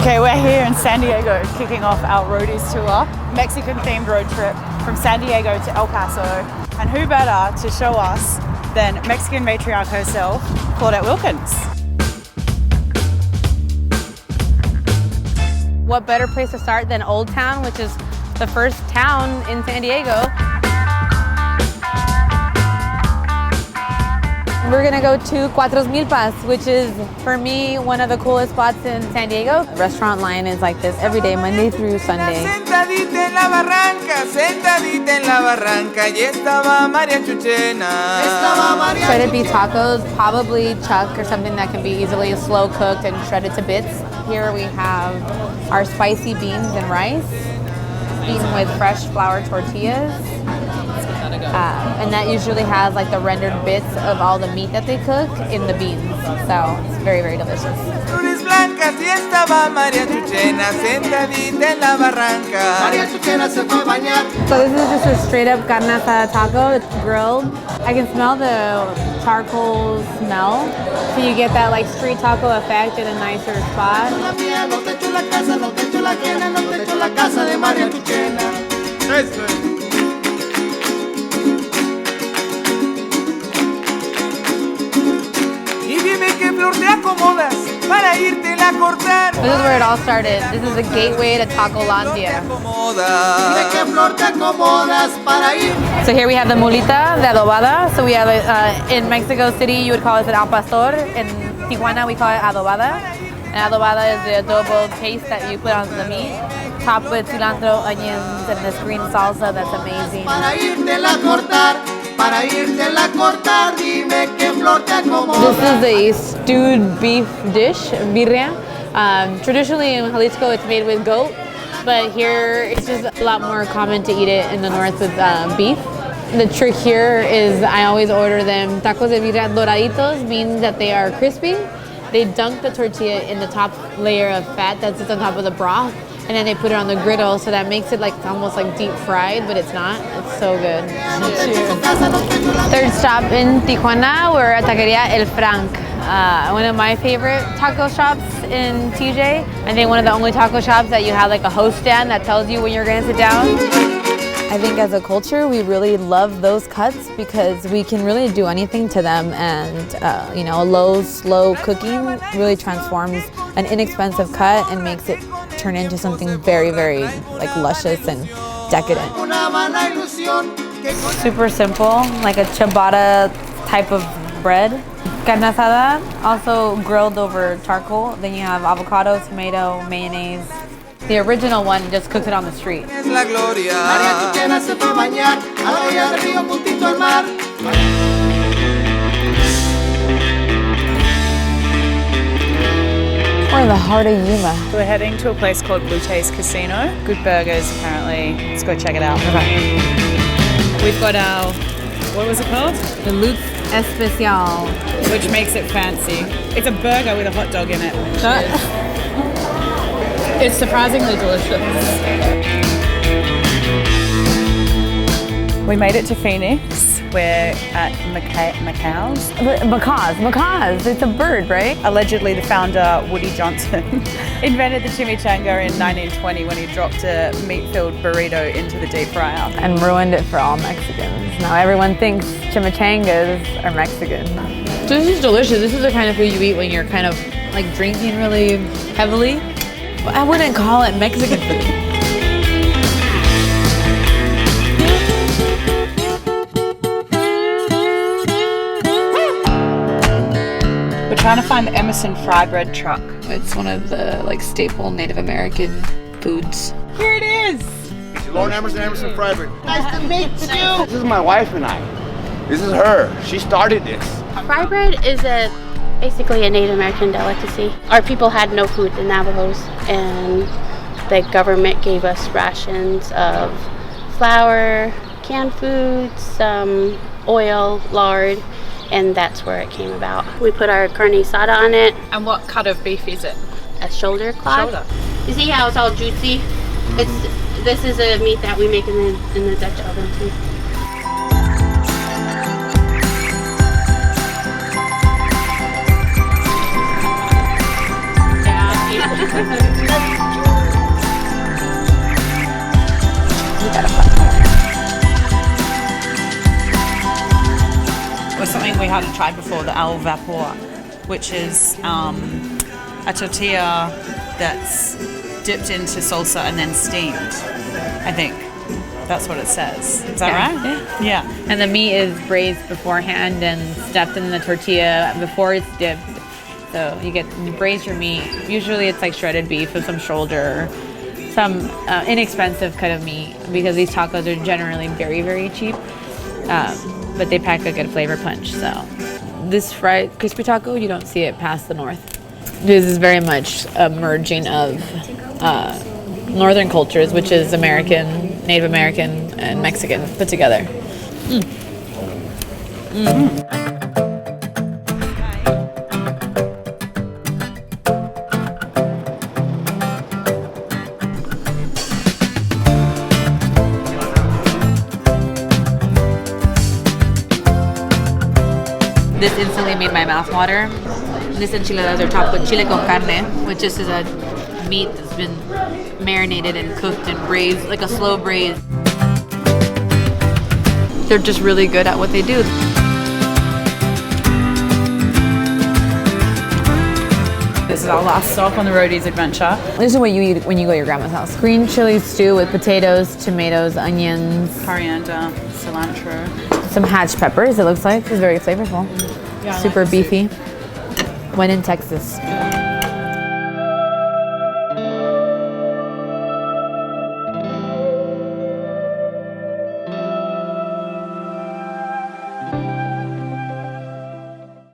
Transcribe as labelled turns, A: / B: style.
A: Okay, we're here in San Diego, kicking off our Roadies tour, Mexican-themed road trip from San Diego to El Paso. And who better to show us than Mexican matriarch herself, Claudette Wilkins.
B: What better place to start than Old Town, which is the first town in San Diego. We're gonna go to Cuatro Milpas, which is, for me, one of the coolest spots in San Diego. The restaurant line is like this every day, Monday through Sunday.
C: Sentadita en la barranca, sentadita en la barranca, y estaba María Chuchena.
B: Shredded beef tacos, probably chuck or something that can be easily slow cooked and shredded to bits. Here we have our spicy beans and rice, eaten with fresh flour tortillas. And that usually has like the rendered bits of all the meat that they cook in the beans. So it's very, very delicious. So this is just a straight up carne asada taco. It's grilled. I can smell the charcoal smell. So you get that like street taco effect in a nicer spot. This is where it all started. This is the gateway to Tacolandia. So here we have the mulita de adobada. So we have in Mexico City, you would call it an al pastor. In Tijuana, we call it adobada. And adobada is the adobo paste that you put on the meat, topped with cilantro, onions, and this green salsa that's amazing. This is a stewed beef dish, birria. Traditionally in Jalisco it's made with goat, but here it's just a lot more common to eat it in the north with beef. The trick here is I always order them tacos de birria doraditos, means that they are crispy. They dunk the tortilla in the top layer of fat that sits on top of the broth, and then they put it on the griddle, so that makes it like almost like deep fried, but it's not. It's so good. Third stop in Tijuana, we're at Taqueria El FRANC. One of my favorite taco shops in TJ. I think one of the only taco shops that you have like a host stand that tells you when you're gonna sit down. I think as a culture, we really love those cuts because we can really do anything to them, and you know, low, slow cooking really transforms an inexpensive cut and makes it turn into something very, very like luscious and decadent. Super simple, like a ciabatta type of bread. Carne asada, also grilled over charcoal. Then you have avocado, tomato, mayonnaise. The original one just cooked it on the street. We're in the heart of Yuma.
A: We're heading to a place called Lute's Casino. Good burgers, apparently. Let's go check it out.
B: Okay.
A: We've got our, what was it called?
B: The Lutz Especial.
A: Which makes it fancy. It's a burger with a hot dog in it. It's surprisingly delicious. We made it to Phoenix. We're at MACAYO'S.
B: Macaws. It's a bird, right?
A: Allegedly, the founder, Woody Johnson, invented the chimichanga in 1920 when he dropped a meat-filled burrito into the deep fryer.
B: And ruined it for all Mexicans. Now everyone thinks chimichangas are Mexican. So this is delicious. This is the kind of food you eat when you're kind of like drinking really heavily. But I wouldn't call it Mexican food.
A: We're trying to find the Emerson's Fry Bread truck.
B: It's one of the like staple Native American foods.
A: Here it is!
D: Lauren Emerson Fry Bread. Nice to meet you! This is my wife and I. This is her. She started this.
E: Fry bread is basically a Native American delicacy. Our people had no food, the Navajos, and the government gave us rations of flour, canned foods, oil, lard, and that's where it came about. We put our carne asada on it.
A: And what cut of beef is it?
E: A shoulder claw.
A: Shoulder.
E: You see how it's all juicy? This is a meat that we make in the Dutch oven too.
A: Was something we hadn't tried before, the al vapour, which is a tortilla that's dipped into salsa and then steamed. I think that's what it says. Is that right? Yeah.
B: And the meat is braised beforehand and stuffed in the tortilla before it's dipped. So you braise your meat. Usually it's like shredded beef with some shoulder, some inexpensive cut of meat, because these tacos are generally very, very cheap. But they pack a good flavor punch. So this fried crispy taco, you don't see it past the north. This is very much a merging of northern cultures, which is American, Native American, and Mexican put together. This instantly made my mouth water. This enchiladas are topped with chile con carne, which just is a meat that's been marinated and cooked and braised, like a slow braise. They're just really good at what they do.
A: This is our last stop on the Roadies adventure.
B: This is what you eat when you go to your grandma's house. Green chili stew with potatoes, tomatoes, onions,
A: Coriander, cilantro.
B: some hatch peppers, it looks like. It's very flavorful.
A: Yeah,
B: Super
A: like the soup.
B: beefy. When in Texas.